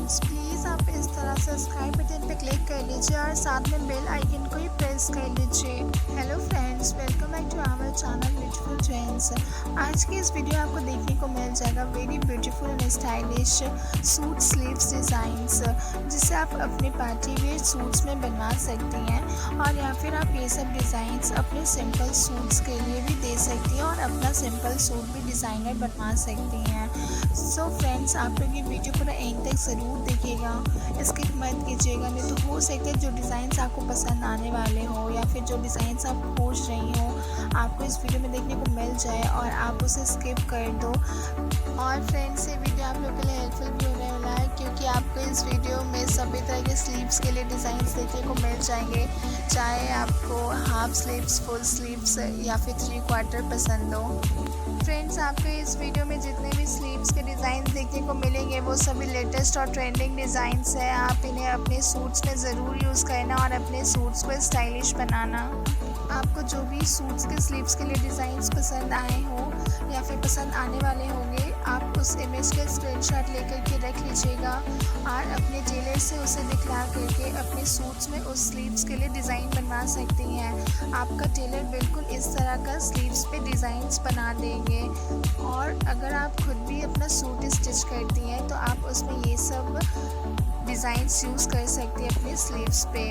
Friends, please आप इस तरह सब्सक्राइब बटन पे क्लिक कर लीजिए और साथ में बेल आइकन को ही प्रेस कर लीजिए। Hello friends, welcome back to our channel beautiful trends. आज की इस वीडियो आपको देखने को मिल जाएगा very beautiful and stylish suit sleeves designs, जिसे आप अपने पार्टी वेयर सूट्स में बनवा सकती हैं और या फिर आप ये सब डिज़ाइंस अपने सिंपल सूट्स के लिए भी दे सकती हैं और अपना सिंपल सूट भी डिज़ाइनर बनवा सकती हैं। सो फ्रेंड्स, आप लोग ये वीडियो पूरा एंड तक ज़रूर देखिएगा, स्किप मत कीजिएगा, नहीं तो हो सकता है जो डिज़ाइंस आपको पसंद आने वाले हो या फिर जो डिज़ाइंस आप खोज रही हो आपको इस वीडियो में देखने को मिल जाए और आप उसे स्किप कर दो। और फ्रेंड्स, ये वीडियो आप लोग के लिए हेल्पफुल भी होने वाला है, क्योंकि आपको इस वीडियो में सभी तरह के स्लीव्स के लिए डिज़ाइंस देखने को मिल जाएंगे, चाहे आपको हाफ स्लीव्स, फुल स्लीव्स या फिर 3/4 पसंद हो। फ्रेंड्स, आपको इस वीडियो में जितने भी स्लीव्स के डिज़ाइन देखने को मिलेंगे वो सभी लेटेस्ट और ट्रेंडिंग डिज़ाइंस है। आप इन्हें अपने सूट्स में ज़रूर यूज़ करना और अपने सूट्स को स्टाइलिश बनाना। आपको जो भी सूट्स के स्लीव्स के लिए डिज़ाइंस पसंद आए हो या फिर पसंद आने वाले होंगे, आप उस इमेज का स्क्रीनशॉट लेकर के रख लीजिएगा और अपने टेलर से उसे दिखला करके अपने सूट्स में उस स्लीव्स के लिए डिज़ाइन बनवा सकती हैं। आपका टेलर बिल्कुल इस तरह का स्लीव्स पे डिज़ाइंस बना देंगे। और अगर आप खुद भी अपना सूट स्टिच करती हैं तो आप उसमें ये सब डिज़ाइंस यूज़ कर सकती हैं अपने स्लीव्स पे।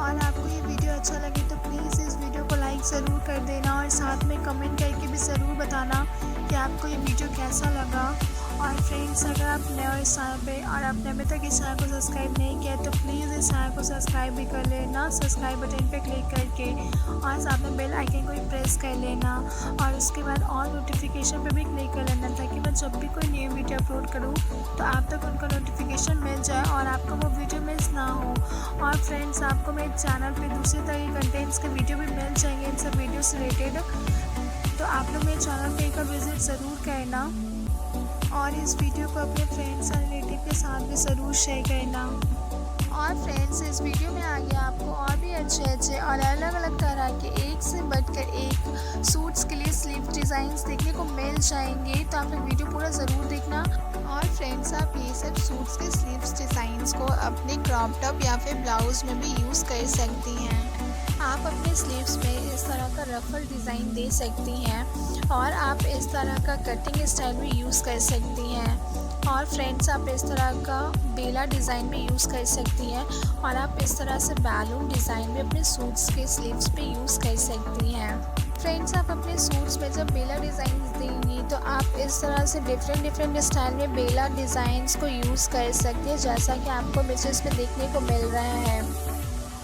और आपको ये वीडियो अच्छा लगे तो प्लीज़ इस वीडियो को लाइक ज़रूर कर देना और साथ में कमेंट करके भी ज़रूर बताना कि आपको ये वीडियो कैसा लगा। और फ्रेंड्स, अगर आप नए हो इस चैनल पे और आपने अभी तक इस चैनल को सब्सक्राइब नहीं किया तो प्लीज़ इस चैनल को सब्सक्राइब भी कर लेना, सब्सक्राइब बटन पे क्लिक करके, और साथ में बेल आइकन को भी प्रेस कर लेना और उसके बाद ऑल नोटिफिकेशन पे भी क्लिक कर लेना, ताकि मैं जब भी कोई न्यू वीडियो अपलोड करूँ तो आप तक उनका नोटिफिकेशन मिल जाए और आपको वो वीडियो मिस ना हो। और फ्रेंड्स, आपको मेरे चैनल पे दूसरे तरह के कंटेंट्स के वीडियो भी मिल जाएंगे इन सब वीडियो से रिलेटेड, तो आप लोग मेरे चैनल पे एक बार विज़िट ज़रूर करना और इस वीडियो को अपने फ्रेंड्स और रिलेटिव के साथ भी ज़रूर शेयर करना। और फ्रेंड्स, इस वीडियो में आगे आपको और भी अच्छे और अलग अलग तरह के एक से बढ़कर एक सूट्स के लिए स्लीव डिज़ाइंस देखने को मिल जाएंगे, तो आप लोग वीडियो पूरा ज़रूर देखना। और फ्रेंड्स, आप ये सब सूट्स के स्लीव्स डिज़ाइंस को अपने क्रॉप टॉप या फिर ब्लाउज़ में भी यूज़ कर सकती हैं। आप अपने स्लीव्स में इस तरह का रफल डिज़ाइन दे सकती हैं और आप इस तरह का कटिंग स्टाइल भी यूज़ कर सकती हैं। और फ्रेंड्स, आप इस तरह का बेला डिज़ाइन भी यूज़ कर सकती हैं और आप इस तरह से बैलून डिज़ाइन भी अपने सूट्स के स्लीव्स पे यूज़ कर सकती हैं। फ्रेंड्स, आप अपने सूट्स में जब बेला डिज़ाइन देंगी तो आप इस तरह से डिफरेंट स्टाइल में बेला डिज़ाइंस को यूज़ कर सकती हैं, जैसा कि आपको इमेजेस में देखने को मिल रहा है।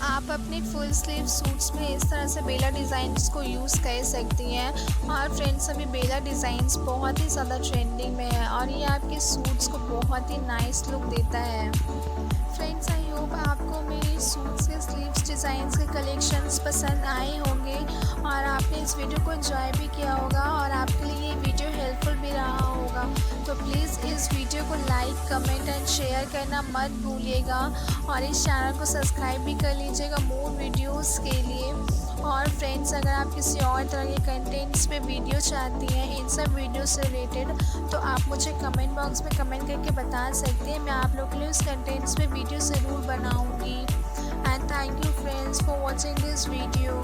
आप अपने फुल स्लीव सूट्स में इस तरह से बेला डिज़ाइंस को यूज़ कर सकती हैं। और फ्रेंड्स, अभी बेला डिज़ाइंस बहुत ही ज़्यादा ट्रेंडिंग में है और ये आपके सूट्स को बहुत ही नाइस लुक देता है। फ्रेंड्स, आई होप आपको मेरे सूट्स के स्लीव्स डिज़ाइंस के कलेक्शंस पसंद आए होंगे और आपने इस वीडियो को एंजॉय भी किया होगा और आपके लिए ये वीडियो हेल्पफुल भी रहा होगा। तो प्लीज़ इस वीडियो को लाइक, कमेंट एंड शेयर करना मत भूलिएगा और इस चैनल को सब्सक्राइब भी कर लीजिएगा मोर वीडियोज़ के लिए। और फ्रेंड्स, अगर आप किसी और तरह के कंटेंट्स में वीडियो चाहती हैं इन सब वीडियो से रिलेटेड, तो आप मुझे कमेंट बॉक्स में कमेंट करके बता सकते हैं। मैं आप लोग के लिए उस कंटेंट्स में वीडियो ज़रूर बनाऊंगी। And thank you friends for watching this video.